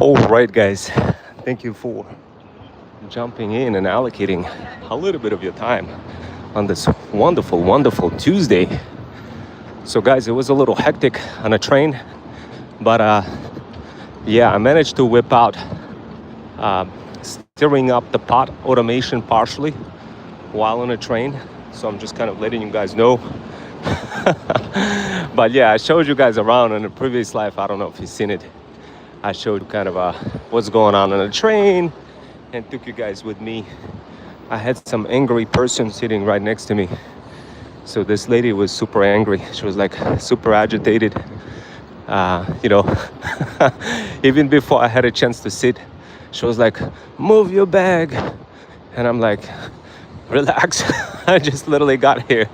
All right, guys, thank you for jumping in and allocating a little bit of your time on this wonderful Tuesday. So, guys, it was a little hectic on a train, but yeah, I managed to whip out stirring up the pot automation partially while on a train. So, I'm just kind of letting you guys know. But yeah, I showed you guys around in the previous life. I don't know if you've seen it. I showed kind of what's going on the train and took you guys with me. I had some angry person sitting right next to me. So this lady was super angry. She was like super agitated. You know, even before I had a chance to sit, she was like, "Move your bag." And I'm like, relax. I just literally got here.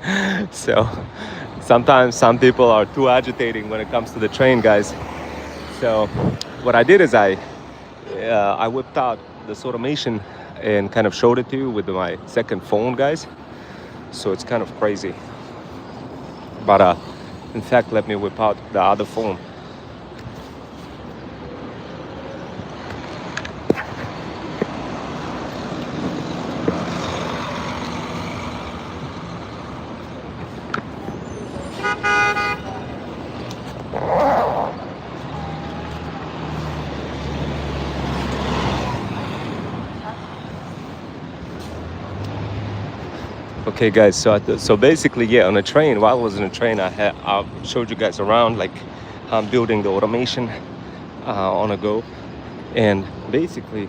So sometimes some people are too agitating when it comes to the train, guys. So what I did is I whipped out this automation and kind of showed it to you with my second phone, guys. So it's kind of crazy. But in fact, let me whip out the other phone. Okay, guys. So basically, yeah, on a train. While I was on a train, I showed you guys around, like I'm building the automation on a go. And basically,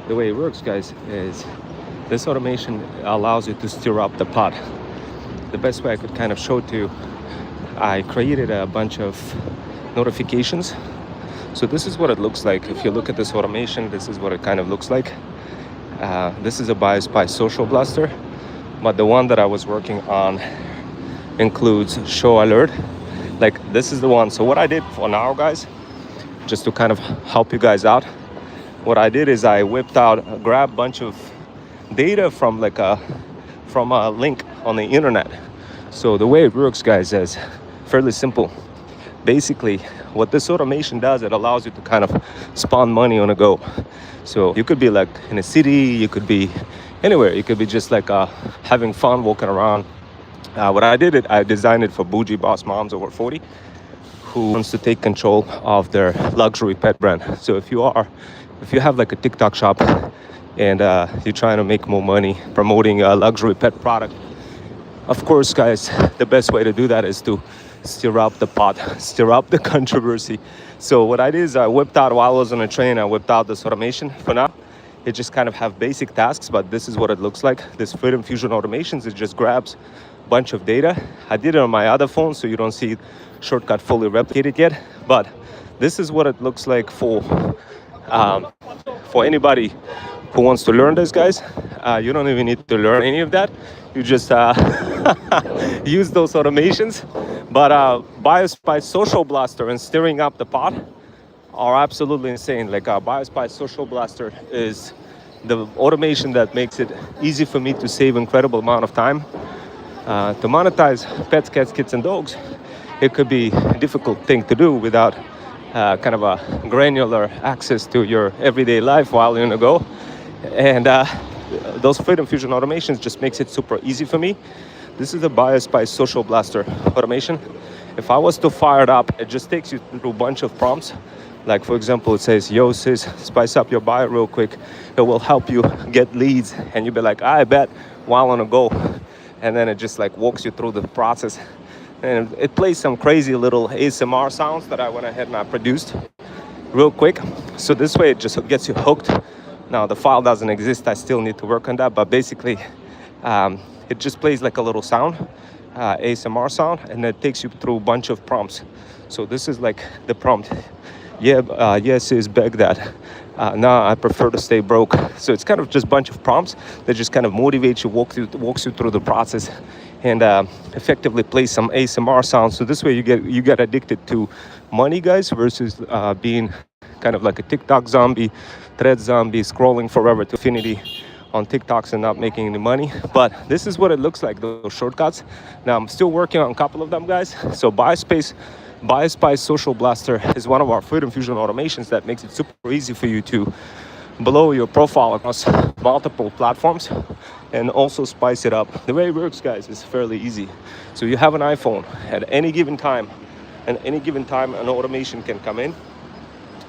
the way it works, guys, is this automation allows you to stir up the pot. The best way I could kind of show it to you, I created a bunch of notifications. So this is what it looks like. If you look at this automation, this is what it kind of looks like. This is a BioSpice Social Blaster, but the one that I was working on includes Show Alert. Like this is the one. So what I did for now, guys, just to kind of help you guys out, what I did is I grabbed a bunch of data from a link on the internet. So the way it works, guys, is fairly simple. Basically, what this automation does, it allows you to kind of spawn money on a go. So you could be like in a city, you could be anywhere. You could be just like having fun walking around. What I did, I designed it for bougie boss moms over 40 who wants to take control of their luxury pet brand. So if you have like a TikTok shop and you're trying to make more money promoting a luxury pet product, of course, guys, the best way to do that is to stir up the pot, stir up the controversy. So what I did is I whipped out, while I was on a train, I whipped out this automation. For now, it just kind of have basic tasks, but this is what it looks like. This Freedom Fusion automations, it just grabs a bunch of data. I did it on my other phone, so you don't see shortcut fully replicated yet, but this is what it looks like for anybody who wants to learn this, guys. You don't even need to learn any of that. You just use those automations. But BioSpice Social Blaster and stirring up the pot are absolutely insane. Like BioSpice Social Blaster is the automation that makes it easy for me to save incredible amount of time. To monetize pets, cats, kids, and dogs, it could be a difficult thing to do without kind of a granular access to your everyday life while you're on the go. And those Freedom Fusion automations just makes it super easy for me. This is the BioSpice Social Blaster automation. If I was to fire it up, it just takes you through a bunch of prompts. Like for example, it says, "Yo sis, spice up your bio real quick. It will help you get leads." And you'll be like, "I bet," while on a go. And then it just like walks you through the process. And it plays some crazy little ASMR sounds that I went ahead and I produced real quick. So this way it just gets you hooked. Now the file doesn't exist, I still need to work on that, but basically it just plays like a little sound, ASMR sound, and it takes you through a bunch of prompts. So this is like the prompt. Yes is beg that. Nah, I prefer to stay broke. So it's kind of just a bunch of prompts that just kind of motivate you, walks you through the process, and effectively plays some ASMR sounds. So this way you get addicted to money, guys, versus being kind of like a TikTok zombie, thread zombie, scrolling forever to infinity on TikToks and not making any money. But this is what it looks like, those shortcuts. Now I'm still working on a couple of them, guys. So BioSpice BioSpice Social Blaster is one of our Freedom Fusion automations that makes it super easy for you to blow your profile across multiple platforms and also spice it up. The way it works, guys, is fairly easy. So you have an iPhone at any given time, and any given time an automation can come in.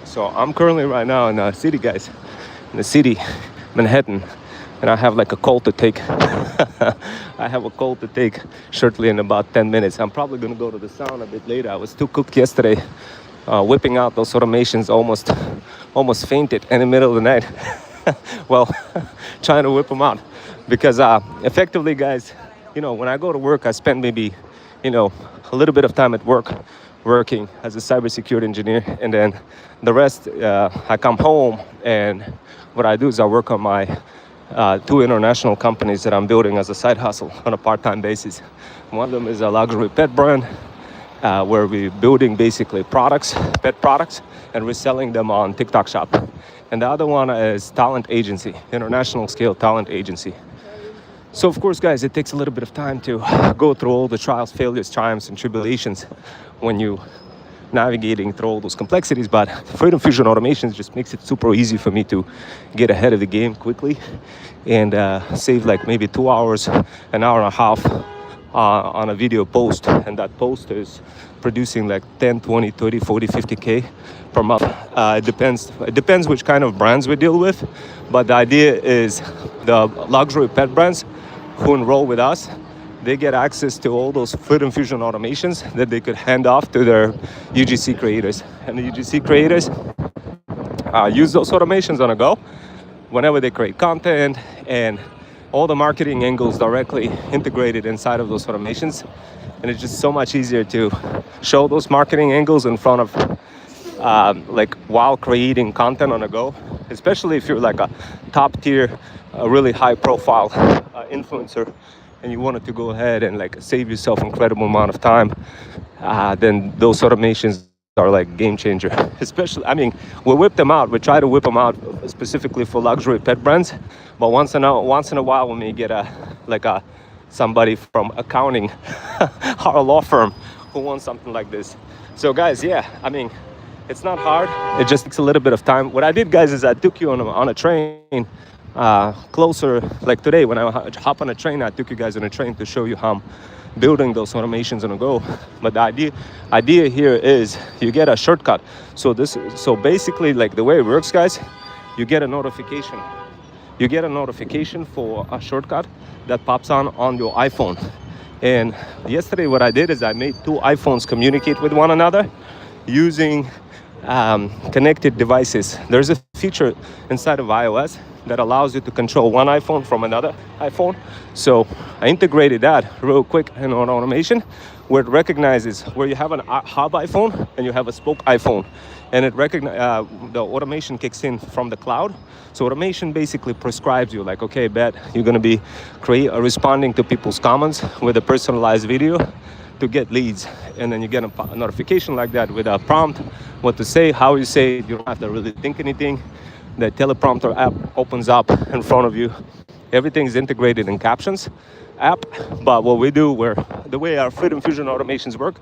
So I'm currently right now in the city, guys, in the city, Manhattan, and I have like a call to take. I have a call to take shortly in about 10 minutes. I'm probably gonna go to the sauna a bit later. I was too cooked yesterday, whipping out those automations, almost fainted in the middle of the night. Well, trying to whip them out because effectively, guys, you know, when I go to work, I spend maybe, you know, a little bit of time at work, working as a cybersecurity engineer, and then the rest, I come home, and what I do is I work on my 2 international companies that I'm building as a side hustle on a part-time basis. One of them is a luxury pet brand, where we're building basically products, pet products, and reselling them on TikTok Shop. And the other one is talent agency, international scale talent agency. So of course, guys, it takes a little bit of time to go through all the trials, failures, triumphs, and tribulations when you navigating through all those complexities, but Freedom Fusion automations just makes it super easy for me to get ahead of the game quickly and save like maybe 2 hours, an hour and a half on a video post, and that post is producing like 10, 20, 30, 40, 50K per month. It depends which kind of brands we deal with, but the idea is the luxury pet brands who enroll with us, they get access to all those Freedom Fusion automations that they could hand off to their UGC creators. And the UGC creators use those automations on a go whenever they create content, and all the marketing angles directly integrated inside of those automations. And it's just so much easier to show those marketing angles in front of like while creating content on a go, especially if you're like a top tier, really high profile influencer, and you wanted to go ahead and like save yourself incredible amount of time, then those automations are like game changer. Especially, I mean, we whip them out. We try to whip them out specifically for luxury pet brands, but once in a while, we may get somebody from accounting, our law firm, who wants something like this. So guys, yeah, I mean, it's not hard. It just takes a little bit of time. What I did, guys, is I took you on a train closer, like today when I hop on a train, I took you guys on a train to show you how I'm building those automations on a go. But the idea here is you get a shortcut. So basically, like the way it works, guys, you get a notification. You get a notification for a shortcut that pops on your iPhone. And yesterday what I did is I made 2 iPhones communicate with one another using connected devices. There's a feature inside of iOS that allows you to control one iPhone from another iPhone. So I integrated that real quick in an automation where it recognizes where you have a hub iPhone and you have a spoke iPhone, and it the automation kicks in from the cloud. So automation basically prescribes you like, okay, bet you're going to be responding to people's comments with a personalized video to get leads, and then you get a notification like that with a prompt, what to say, how you say it. You don't have to really think anything. The teleprompter app opens up in front of you. Everything's integrated in Captions app, but what we do, the way our Freedom Fusion automations work,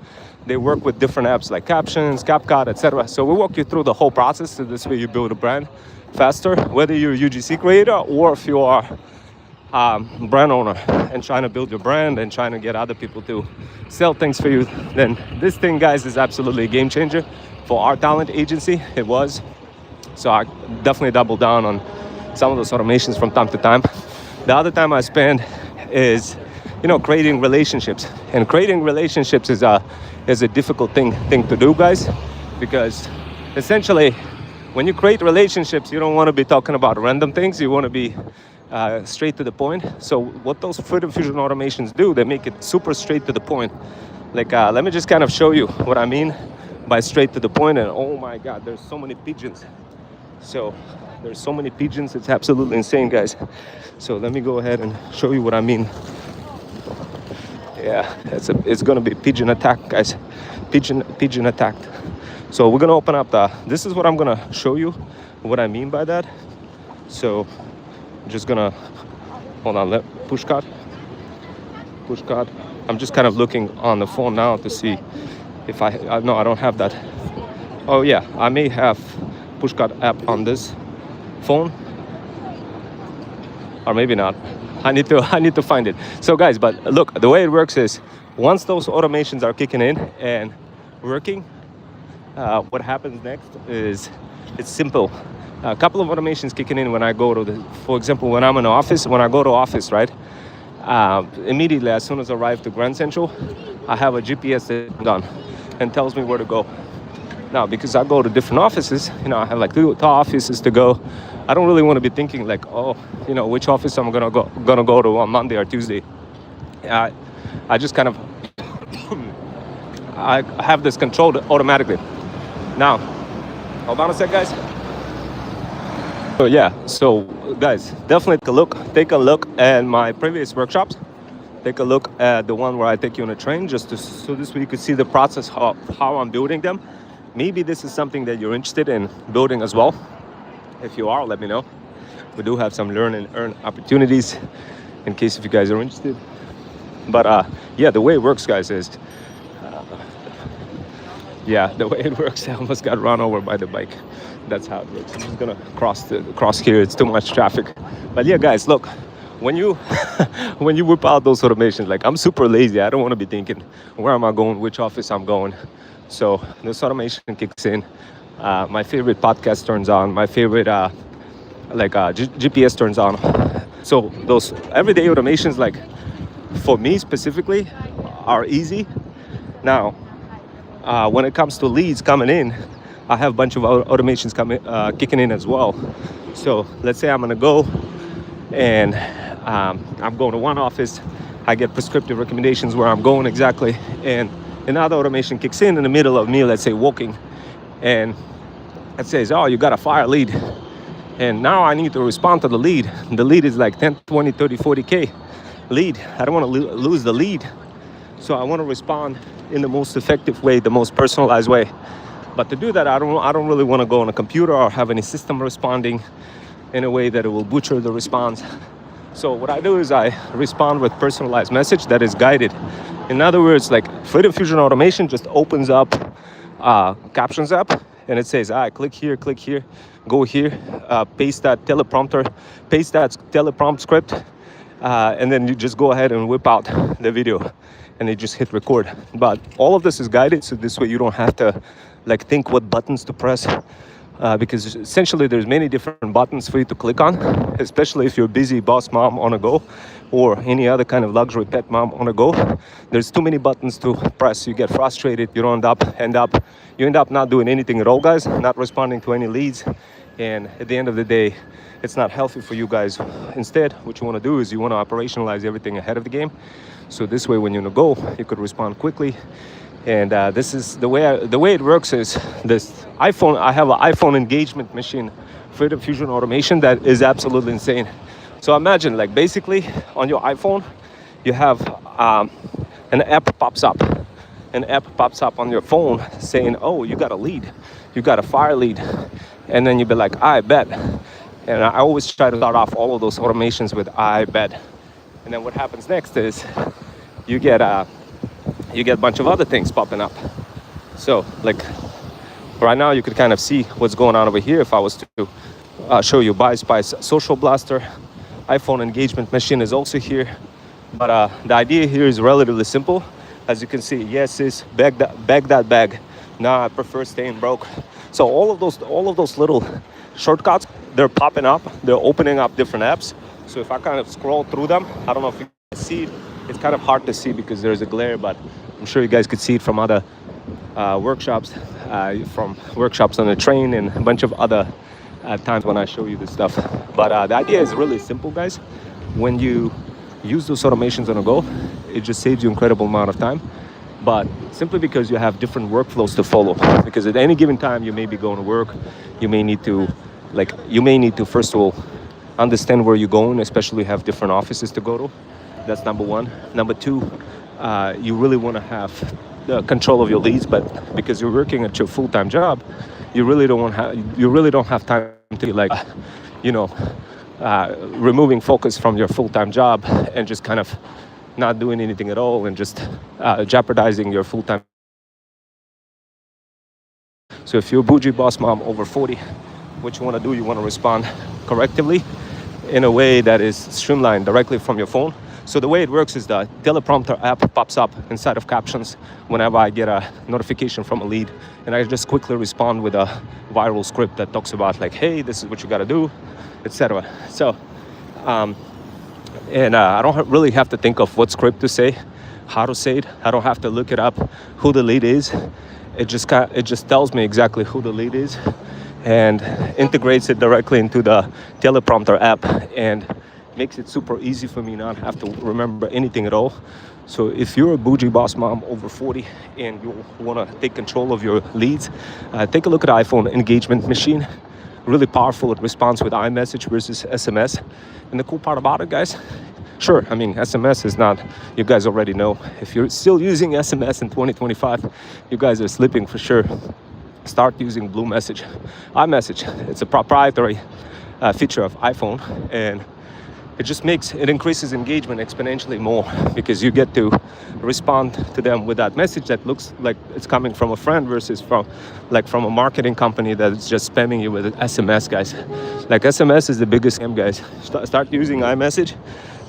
they work with different apps like Captions, CapCut, etc. So we walk you through the whole process, so this way you build a brand faster, whether you're a UGC creator or if you are brand owner and trying to build your brand and trying to get other people to sell things for you. Then this thing, guys, is absolutely a game changer for our talent agency. It was. So I definitely double down on some of those automations from time to time. The other time I spend is, creating relationships. And creating relationships is a difficult thing to do, guys, because essentially when you create relationships, you don't want to be talking about random things. You want to be straight to the point. So what those Freedom Fusion automations do, they make it super straight to the point. Like, let me just kind of show you what I mean by straight to the point. And oh my God, there's so many pigeons. So there's so many pigeons, it's absolutely insane, guys. So let me go ahead and show you what I mean. Yeah, it's gonna be pigeon attack, guys. Pigeon attacked. So we're gonna open up this is what I'm gonna show you, what I mean by that. So I'm just gonna, hold on, push card. I'm just kind of looking on the phone now to see If no, I don't have that. Oh yeah, I may have Pushcart app on this phone, or maybe not. I need to I need to find it. So guys, but look, the way it works is once those automations are kicking in and working, what happens next is it's simple. A couple of automations kicking in when I go to the, for example, when I'm in office, when I go to office, right? Immediately as soon as I arrive to Grand Central, I have a GPS that's on and tells me where to go. Now, because I go to different offices, I have like two offices to go. I don't really want to be thinking like, oh, which office I'm gonna go to on Monday or Tuesday. I just kind of I have this controlled automatically. Now, hold on a sec, guys. So yeah, so guys, definitely take a look at my previous workshops. Take a look at the one where I take you on a train, so this way you could see the process how I'm building them. Maybe this is something that you're interested in building as well. If you are, let me know. We do have some learn and earn opportunities in case if you guys are interested. But yeah, the way it works, guys, is the way it works, I almost got run over by the bike. That's how it works. I'm just gonna cross here. It's too much traffic. But yeah, guys, look, when you whip out those automations, like I'm super lazy. I don't want to be thinking where am I going, which office I'm going. So this automation kicks in. My favorite podcast turns on. My favorite GPS turns on. So those everyday automations, like for me specifically, are easy. Now, when it comes to leads coming in, I have a bunch of automations kicking in as well. So let's say I'm gonna go and I'm going to one office. I get prescriptive recommendations where I'm going exactly, and another automation kicks in the middle of me, let's say walking, and it says, oh, you got a fire lead. And now I need to respond to the lead. The lead is like 10, 20, 30, 40K lead. I don't want to lose the lead. So I want to respond in the most effective way, the most personalized way. But to do that, I don't really want to go on a computer or have any system responding in a way that it will butcher the response. So what I do is I respond with personalized message that is guided. In other words, like Freedom Fusion Automation just opens up Captions app, and it says, click here, go here, paste that teleprompt script, and then you just go ahead and whip out the video, and you just hit record. But all of this is guided, so this way you don't have to think what buttons to press. Because essentially there's many different buttons for you to click on, especially if you're a busy boss mom on a go or any other kind of luxury pet mom on a go. There's too many buttons to press. You get frustrated. You end up not doing anything at all, guys, not responding to any leads. And at the end of the day, it's not healthy for you guys. Instead, what you want to do is you want to operationalize everything ahead of the game. So this way, when you're on a go, you could respond quickly. And this is the way it works is this iPhone. I have an iPhone engagement machine, Freedom Fusion Automation, that is absolutely insane. So imagine, basically on your iPhone, you have an app pops up. An app pops up on your phone saying, oh, you got a lead. You got a fire lead. And then you'd be like, I bet. And I always try to start off all of those automations with I bet. And then what happens next is you get a bunch of other things popping up. So right now you could kind of see what's going on over here. If I was to show you Buy Spice Social Blaster, iPhone engagement machine is also here. But the idea here is relatively simple. As you can see, yes, is bag that bag. Nah, I prefer staying broke. So all of those little shortcuts, they're popping up. They're opening up different apps. So if I kind of scroll through them, I don't know if you can see it. It's kind of hard to see because there's a glare, but I'm sure you guys could see it from other workshops on the train and a bunch of other times when I show you this stuff. But the idea is really simple, guys. When you use those automations on a go, it just saves you incredible amount of time. But simply because you have different workflows to follow. Because at any given time, you may be going to work. You may need to first of all understand where you're going, especially have different offices to go to. That's number one. Number two, you really want to have the control of your leads, but because you're working at your full-time job, you really don't have time to removing focus from your full-time job and just kind of not doing anything at all and just jeopardizing your full-time So if you're a bougie boss mom over 40, what you want to do, you want to respond correctly in a way that is streamlined directly from your phone. So the way it works is the teleprompter app pops up inside of captions whenever I get a notification from a lead, and I just quickly respond with a viral script that talks about like, hey, this is what you got to do, etc. So I don't really have to think of what script to say, how to say it. I don't have to look it up who the lead is. It just tells me exactly who the lead is and integrates it directly into the teleprompter app and makes it super easy for me not have to remember anything at all. So if you're a bougie boss mom over 40 and you want to take control of your leads, take a look at the iPhone engagement machine. Really powerful. It responds with iMessage versus SMS. And the cool part about it, guys, sure, I mean, SMS is not, you guys already know. If you're still using SMS in 2025, you guys are slipping for sure. Start using Blue Message. iMessage, it's a proprietary feature of iPhone, and it increases engagement exponentially more because you get to respond to them with that message that looks like it's coming from a friend versus from a marketing company that's just spamming you with SMS, guys. Like SMS is the biggest scam, guys. Start using iMessage,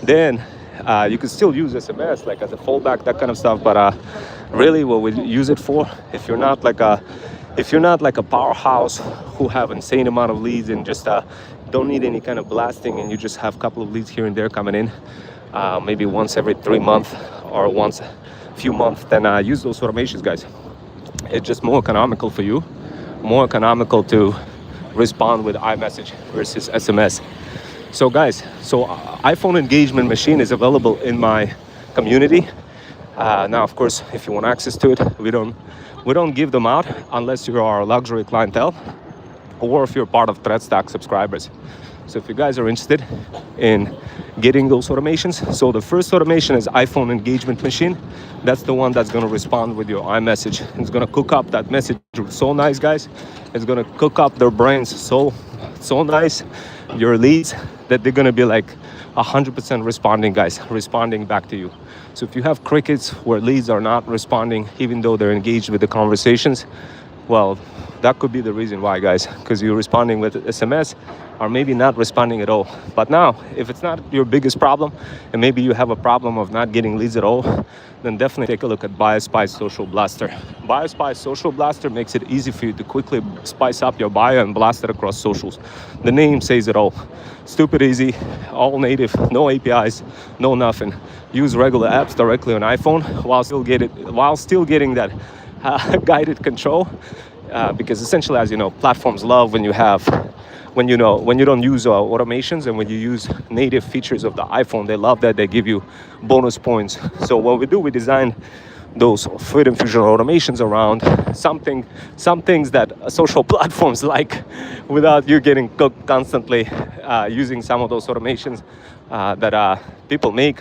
then you can still use SMS like as a fallback, that kind of stuff. But really, what we use it for, if you're not like a powerhouse who have insane amount of leads and just don't need any kind of blasting, and you just have a couple of leads here and there coming in, maybe once every 3 months or once a few months, then use those automations, guys. It's just more economical for you, more economical to respond with iMessage versus SMS. So guys, iPhone engagement machine is available in my community. Now, of course, if you want access to it, we don't give them out unless you are a luxury clientele or if you're part of ThreadStack subscribers. So if you guys are interested in getting those automations, so the first automation is iPhone engagement machine. That's the one that's going to respond with your iMessage. It's going to cook up that message so nice, guys. It's going to cook up their brains so nice, your leads, that they're going to be like 100% responding, guys, responding back to you. So if you have crickets where leads are not responding even though they're engaged with the conversations, well, that could be the reason why, guys, because you're responding with SMS or maybe not responding at all. But now, if it's not your biggest problem and maybe you have a problem of not getting leads at all, then definitely take a look at BioSpice Social Blaster. BioSpice Social Blaster makes it easy for you to quickly spice up your bio and blast it across socials. The name says it all. Stupid easy, all native, no APIs, no nothing. Use regular apps directly on iPhone while still getting that guided control. Because essentially, as you know, platforms love when you don't use automations, and when you use native features of the iPhone, they love that. They give you bonus points. So what we do, we design those Freedom Fusion automations around some things that social platforms like, without you getting cooked constantly using some of those automations that people make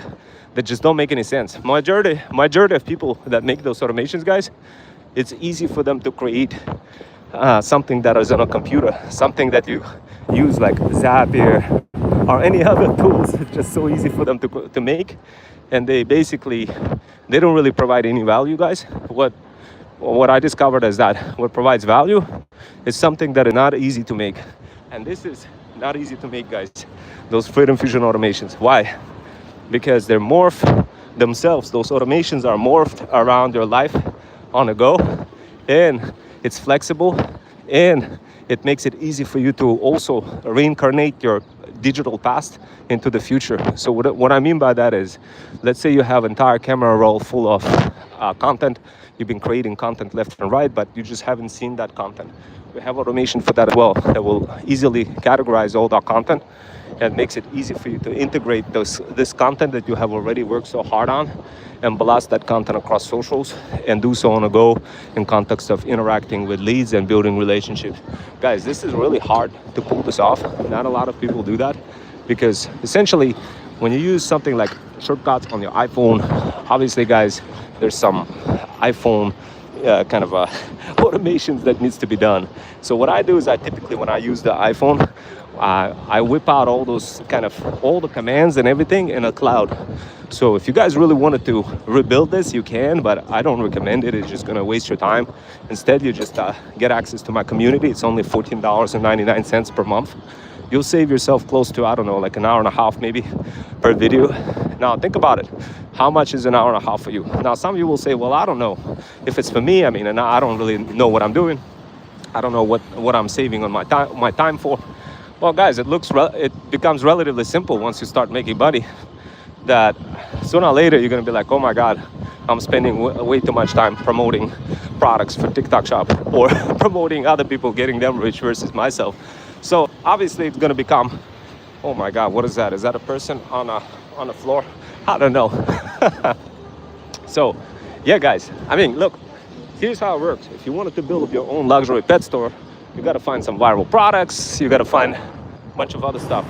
that just don't make any sense. Majority of people that make those automations, guys, it's easy for them to create something that is on a computer, something that you use like Zapier or any other tools. It's just so easy for them to make, and they don't really provide any value, guys. What I discovered is that what provides value is something that is not easy to make, and this is not easy to make, guys. Those Freedom Fusion automations. Why? Because they're morphed themselves. Those automations are morphed around your life on a go, and it's flexible, and it makes it easy for you to also reincarnate your digital past into the future. So what I mean by that is, let's say you have entire camera roll full of content. You've been creating content left and right, but you just haven't seen that content. We have automation for that as well that will easily categorize all that content and makes it easy for you to integrate this content that you have already worked so hard on and blast that content across socials and do so on a go in context of interacting with leads and building relationships. Guys, this is really hard to pull this off. Not a lot of people do that, because essentially when you use something like shortcuts on your iPhone, obviously, guys, there's some iPhone kind of automations that needs to be done. So what I do is I typically, when I use the iPhone, I whip out all those kind of all the commands and everything in a cloud. So if you guys really wanted to rebuild this, you can, but I don't recommend it. It's just gonna waste your time. Instead, you just get access to my community. It's only $14.99 per month. You'll save yourself close to, I don't know, like an hour and a half maybe per video. Now think about it. How much is an hour and a half for you? Now some of you will say, well, I don't know if it's for me. I mean, and I don't really know what I'm doing. I don't know what I'm saving on my time for. Well, guys, it becomes relatively simple once you start making money. That sooner or later you're gonna be like, oh my God, I'm spending way too much time promoting products for TikTok Shop or promoting other people getting them rich versus myself. So obviously it's gonna become, oh my God, what is that? Is that a person on the floor? I don't know. So yeah, guys, I mean, look, here's how it works. If you wanted to build up your own luxury pet store, you gotta find some viral products, you gotta find a bunch of other stuff.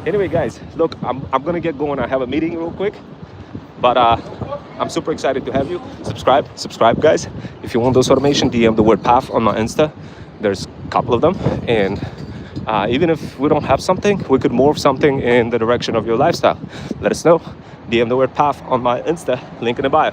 Anyway, guys, look, I'm gonna get going. I have a meeting real quick, but I'm super excited to have you. Subscribe, guys. If you want those automation, DM the word PAF on my Insta. There's a couple of them, and even if we don't have something, we could morph something in the direction of your lifestyle. Let us know. DM the word PAF on my Insta, link in the bio.